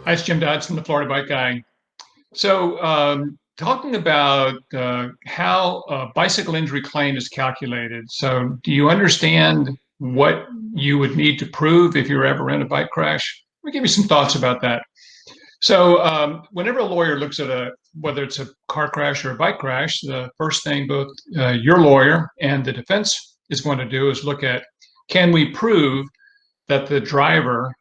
Hi, it's Jim Dodson, the Florida Bike Guy. So, talking about how a bicycle injury claim is calculated. So, do you understand what you would need to prove if you're ever in a bike crash? Let me give you some thoughts about that. So, whenever a lawyer looks at whether it's a car crash or a bike crash, the first thing both your lawyer and the defense is going to do is look at, can we prove that the driver,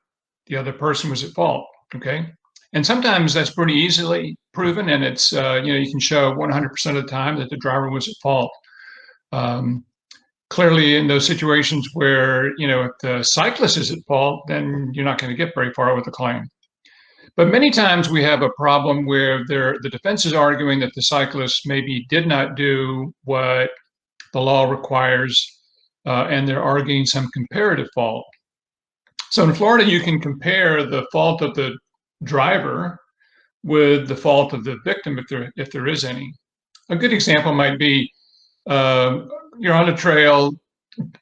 the other person, was at fault? Okay. And sometimes that's pretty easily proven, and it's you can show 100% of the time that the driver was at fault. Clearly, in those situations where if the cyclist is at fault, then you're not going to get very far with the claim. But many times we have a problem where the defense is arguing that the cyclist maybe did not do what the law requires, and they're arguing some comparative fault. So in Florida, you can compare the fault of the driver with the fault of the victim, if there is any. A good example might be you're on a trail,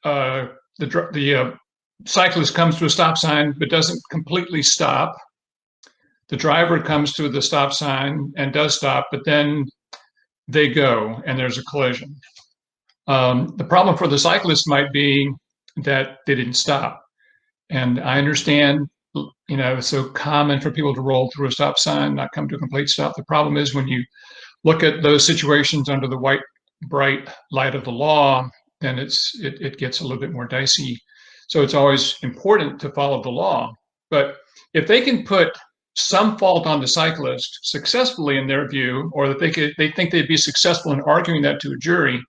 the cyclist comes to a stop sign but doesn't completely stop. The driver comes to the stop sign and does stop, but then they go and there's a collision. The problem for the cyclist might be that they didn't stop. And I understand, it's so common for people to roll through a stop sign, not come to a complete stop. The problem is when you look at those situations under the white, bright light of the law, then it gets a little bit more dicey. So it's always important to follow the law. But if they can put some fault on the cyclist successfully in their view, or that they think they'd be successful in arguing that to a jury,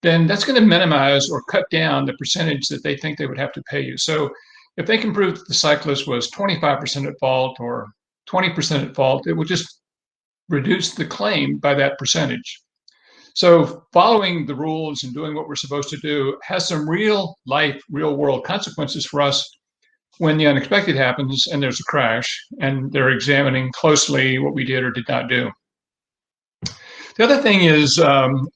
then that's going to minimize or cut down the percentage that they think they would have to pay you. So if they can prove that the cyclist was 25% at fault or 20% at fault, it will just reduce the claim by that percentage. So following the rules and doing what we're supposed to do has some real life, real world consequences for us when the unexpected happens and there's a crash and they're examining closely what we did or did not do. The other thing is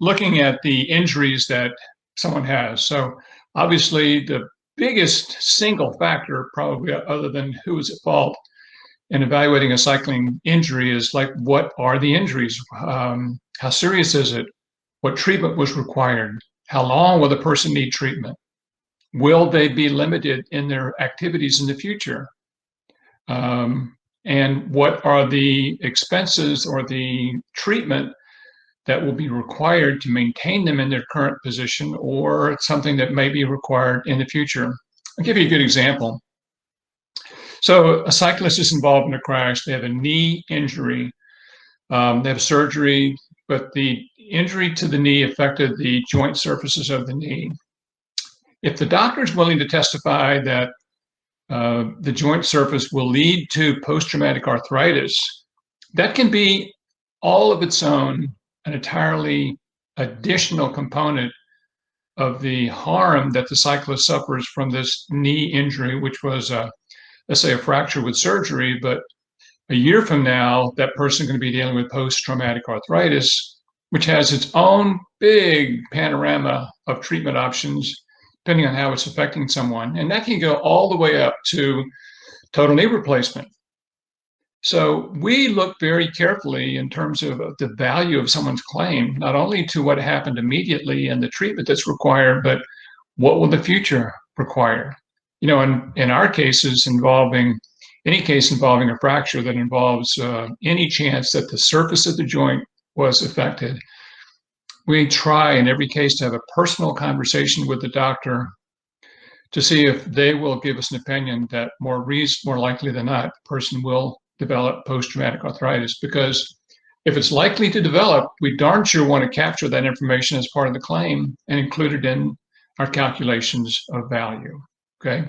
looking at the injuries that someone has. So obviously the biggest single factor, probably other than who is at fault in evaluating a cycling injury, is like, what are the injuries? How serious is it? What treatment was required? How long will the person need treatment? Will they be limited in their activities in the future? And what are the expenses or the treatment that will be required to maintain them in their current position, or something that may be required in the future? I'll give you a good example. So a cyclist is involved in a crash. They have a knee injury. They have surgery, but the injury to the knee affected the joint surfaces of the knee. If the doctor is willing to testify that the joint surface will lead to post-traumatic arthritis, that can be all of its own an entirely additional component of the harm that the cyclist suffers from this knee injury, which was, let's say, a fracture with surgery. But a year from now, that person is going to be dealing with post-traumatic arthritis, which has its own big panorama of treatment options, depending on how it's affecting someone. And that can go all the way up to total knee replacement. So we look very carefully in terms of the value of someone's claim, not only to what happened immediately and the treatment that's required, but what will the future require? In our cases any case involving a fracture that involves any chance that the surface of the joint was affected, we try in every case to have a personal conversation with the doctor to see if they will give us an opinion that more likely than not, the person will develop post-traumatic arthritis. Because if it's likely to develop, we darn sure want to capture that information as part of the claim and include it in our calculations of value. Okay.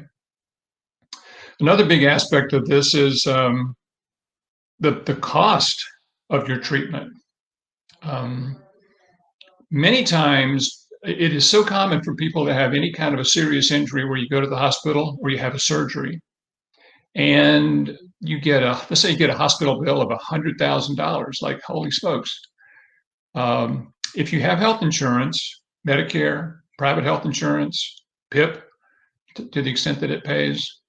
Another big aspect of this is the cost of your treatment. Many times it is so common for people to have any kind of a serious injury where you go to the hospital or you have a surgery and you get let's say you get a hospital bill of $100,000, like, holy smokes. If you have health insurance, Medicare, private health insurance, PIP, to the extent that it pays,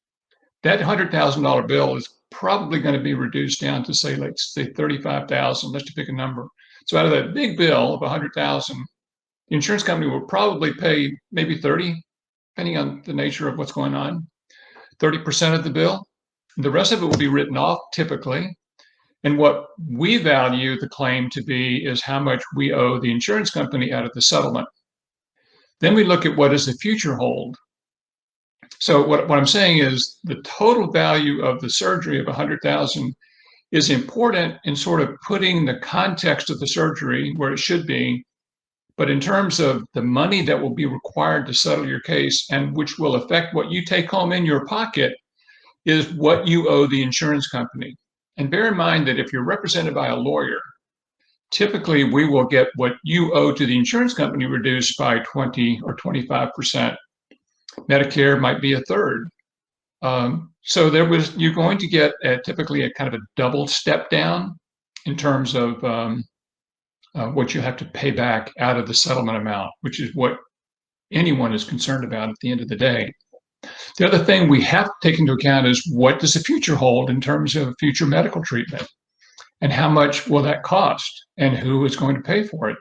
that $100,000 bill is probably going to be reduced down to say, let's say 35,000. Let's just pick a number. So out of that big bill of 100,000, the insurance company will probably pay maybe 30, depending on the nature of what's going on, 30% of the bill. The rest of it will be written off typically. And what we value the claim to be is how much we owe the insurance company out of the settlement. Then we look at what does the future hold. So what I'm saying is the total value of the surgery of 100,000 is important in sort of putting the context of the surgery where it should be. But in terms of the money that will be required to settle your case and which will affect what you take home in your pocket is what you owe the insurance company. And bear in mind that if you're represented by a lawyer, typically we will get what you owe to the insurance company reduced by 20 or 25%. Medicare might be a third. So you're going to get typically a kind of a double step down in terms of what you have to pay back out of the settlement amount, which is what anyone is concerned about at the end of the day. The other thing we have to take into account is what does the future hold in terms of future medical treatment, and how much will that cost, and who is going to pay for it.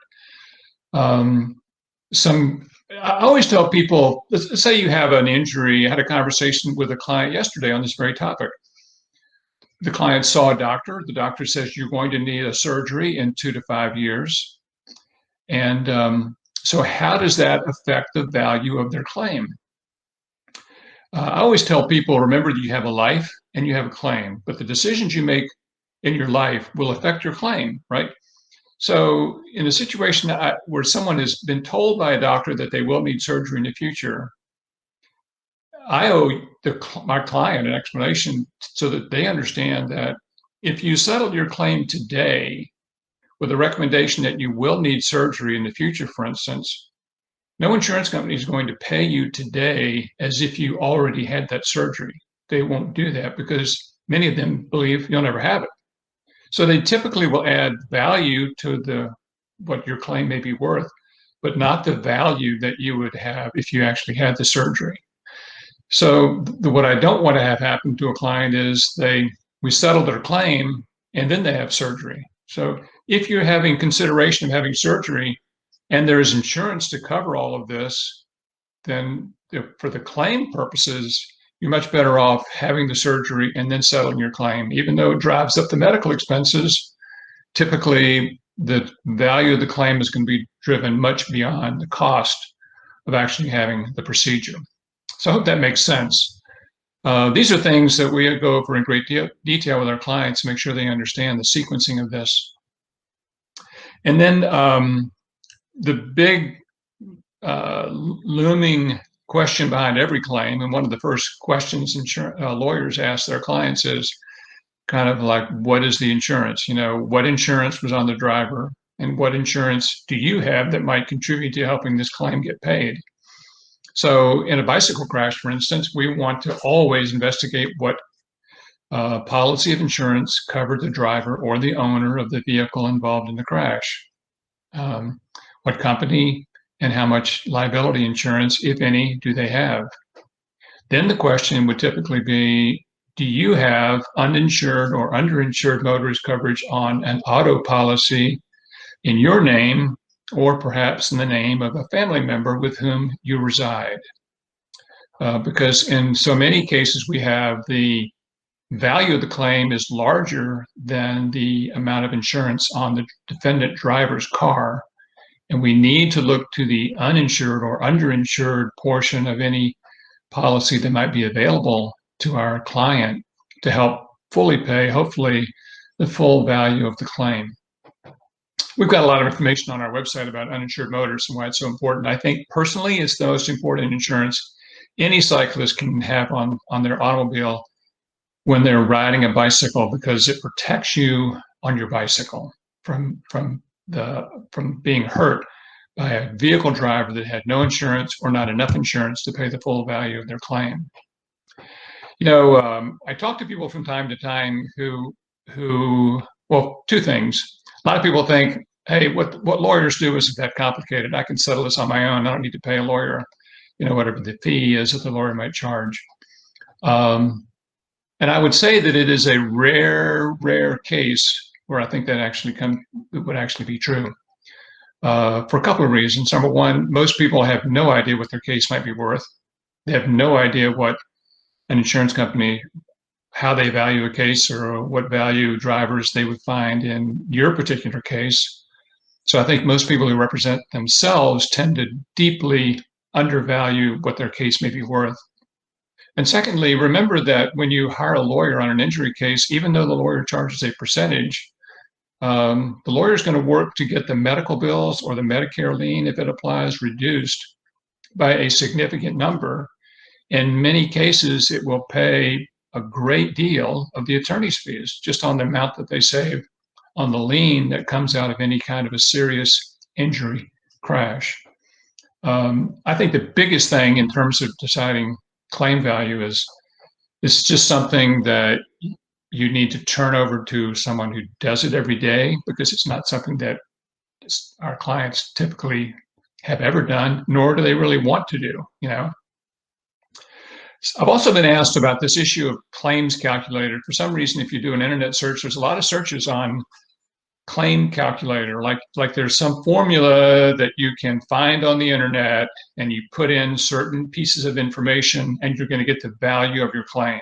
I always tell people, let's say you have an injury. I had a conversation with a client yesterday on this very topic. The client saw a doctor. The doctor says you're going to need a surgery in 2 to 5 years. And so how does that affect the value of their claim? I always tell people, remember that you have a life and you have a claim, but the decisions you make in your life will affect your claim, right? So in a situation where someone has been told by a doctor that they will need surgery in the future, I owe my client an explanation so that they understand that if you settled your claim today with a recommendation that you will need surgery in the future, for instance, no insurance company is going to pay you today as if you already had that surgery. They won't do that because many of them believe you'll never have it. So they typically will add value to what your claim may be worth, but not the value that you would have if you actually had the surgery. So what I don't want to have happen to a client is we settle their claim and then they have surgery. So if you're having consideration of having surgery and there is insurance to cover all of this, then for the claim purposes, you're much better off having the surgery and then settling your claim. Even though it drives up the medical expenses, typically the value of the claim is going to be driven much beyond the cost of actually having the procedure. So I hope that makes sense. These are things that we go over in great detail with our clients to make sure they understand the sequencing of this. And then the big looming question behind every claim, and one of the first questions lawyers ask their clients is kind of like, what is the insurance? What insurance was on the driver, and what insurance do you have that might contribute to helping this claim get paid? So in a bicycle crash, for instance, we want to always investigate what policy of insurance covered the driver or the owner of the vehicle involved in the crash. What company and how much liability insurance, if any, do they have? Then the question would typically be, do you have uninsured or underinsured motorist coverage on an auto policy in your name, or perhaps in the name of a family member with whom you reside? Because in so many cases, we have the value of the claim is larger than the amount of insurance on the defendant driver's car. And we need to look to the uninsured or underinsured portion of any policy that might be available to our client to help fully pay, hopefully, the full value of the claim. We've got a lot of information on our website about uninsured motorists and why it's so important. I think personally, it's the most important insurance any cyclist can have on their automobile when they're riding a bicycle, because it protects you on your bicycle from being hurt by a vehicle driver that had no insurance or not enough insurance to pay the full value of their claim. I talk to people from time to time who well, two things. A lot of people think, hey, what lawyers do isn't that complicated. I can settle this on my own. I don't need to pay a lawyer, whatever the fee is that the lawyer might charge. And I would say that it is a rare case where I think that would actually be true, for a couple of reasons. Number one, most people have no idea what their case might be worth. They have no idea what an insurance company, how they value a case, or what value drivers they would find in your particular case. So I think most people who represent themselves tend to deeply undervalue what their case may be worth. And secondly, remember that when you hire a lawyer on an injury case, even though the lawyer charges a percentage, the lawyer is going to work to get the medical bills or the Medicare lien, if it applies, reduced by a significant number. In many cases, it will pay a great deal of the attorney's fees just on the amount that they save on the lien that comes out of any kind of a serious injury crash. I think the biggest thing in terms of deciding claim value is it's just something that you need to turn over to someone who does it every day, because it's not something that our clients typically have ever done, nor do they really want to do, you know. I've also been asked about this issue of claims calculator. For some reason, if you do an internet search, there's a lot of searches on claim calculator, like there's some formula that you can find on the internet and you put in certain pieces of information and you're going to get the value of your claim.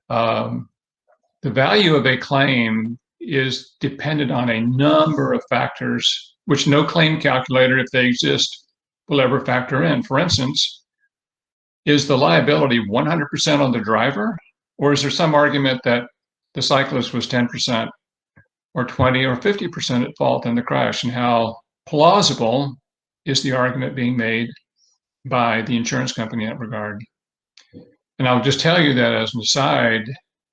The value of a claim is dependent on a number of factors, which no claim calculator, if they exist, will ever factor in. For instance, is the liability 100% on the driver, or is there some argument that the cyclist was 10% or 20 or 50% at fault in the crash? And how plausible is the argument being made by the insurance company in that regard? And I'll just tell you that as an aside,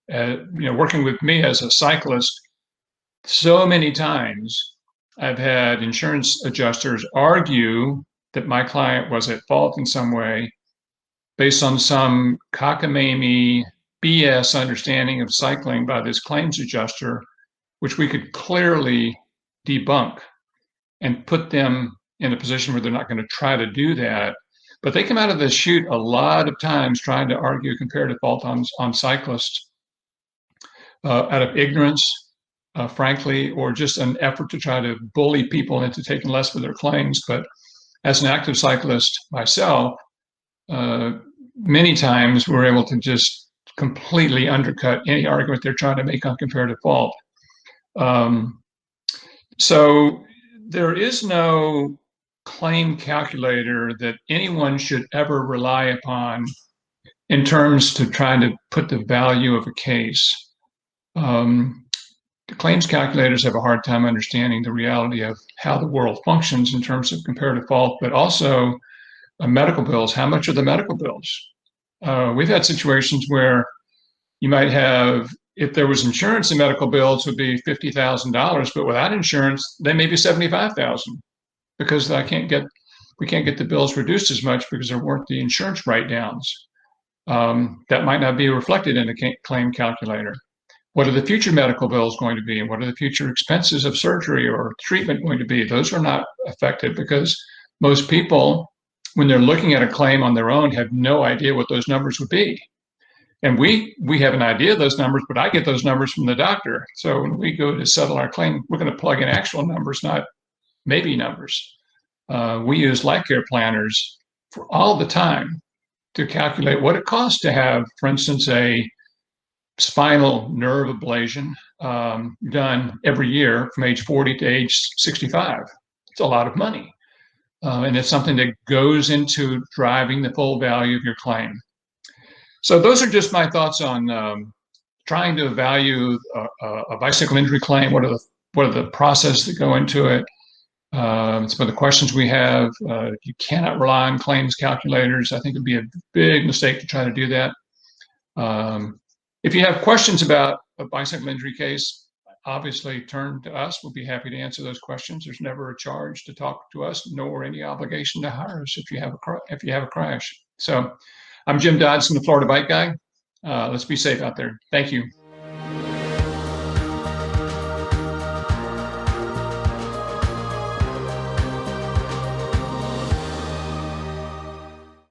working with me as a cyclist, so many times I've had insurance adjusters argue that my client was at fault in some way based on some cockamamie BS understanding of cycling by this claims adjuster, which we could clearly debunk and put them in a position where they're not going to try to do that. But they come out of the chute a lot of times trying to argue comparative fault on cyclists out of ignorance, frankly, or just an effort to try to bully people into taking less for their claims. But as an active cyclist myself, many times we're able to just completely undercut any argument they're trying to make on comparative fault. So there is no claim calculator that anyone should ever rely upon in terms to trying to put the value of a case. The claims calculators have a hard time understanding the reality of how the world functions in terms of comparative fault, but also medical bills. How much are the medical bills? We've had situations where you might have, if there was insurance, the medical bills would be $50,000, but without insurance, they may be $75,000 because we can't get the bills reduced as much because there weren't the insurance write-downs. That might not be reflected in a claim calculator. What are the future medical bills going to be? And what are the future expenses of surgery or treatment going to be? Those are not affected because most people, when they're looking at a claim on their own, have no idea what those numbers would be. And we have an idea of those numbers, but I get those numbers from the doctor. So when we go to settle our claim, we're going to plug in actual numbers, not maybe numbers. We use life care planners for all the time to calculate what it costs to have, for instance, a spinal nerve ablation done every year from age 40 to age 65. It's a lot of money. And it's something that goes into driving the full value of your claim. So those are just my thoughts on trying to value a bicycle injury claim. What are the processes that go into it? Some of the questions we have. You cannot rely on claims calculators. I think it'd be a big mistake to try to do that. If you have questions about a bicycle injury case, obviously turn to us. We'll be happy to answer those questions. There's never a charge to talk to us, nor any obligation to hire us if you have a crash. So I'm Jim Dodson, the Florida Bike Guy. Let's be safe out there. Thank you.